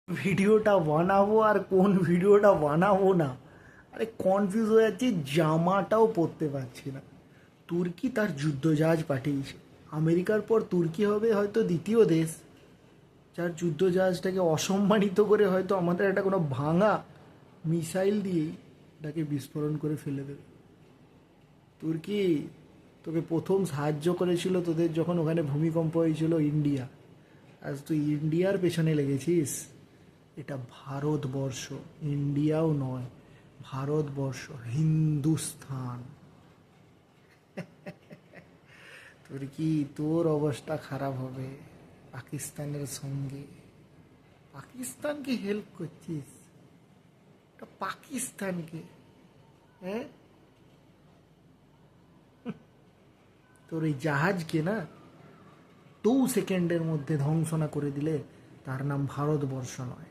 ভিডিওটা বানাবো আর কোন ভিডিওটা বানাবো না, আরে কনফিউজ হয়ে যাচ্ছি, জামাটাও পরতে পারছি না। তুর্কি তার যুদ্ধজাহাজ পাঠিয়েছে। আমেরিকার পর তুর্কি হবে হয়তো দ্বিতীয় দেশ যার যুদ্ধজাহাজটাকে অসম্মানিত করে হয়তো আমাদের একটা কোনো ভাঙা মিসাইল দিয়েই এটাকে বিস্ফোরণ করে ফেলে দেবে। তুর্কি তোকে প্রথম সাহায্য করেছিল তোদের যখন ওখানে ভূমিকম্প হয়েছিল ইন্ডিয়া, আজ তুই ইন্ডিয়ার পেছনে লেগেছিস। এটা ভারতবর্ষ, ইন্ডিয়াও নয়, ভারতবর্ষ, হিন্দুস্থান। তোর কি তোর অবস্থা খারাপ হবে পাকিস্তানের সঙ্গে। পাকিস্তানকে হেল্প করছিস, এটা পাকিস্তানকে। হ্যাঁ, তোর এই জাহাজকে না 2 সেকেন্ডের মধ্যে ধ্বংস না করে দিলে তার নাম ভারতবর্ষ নয়।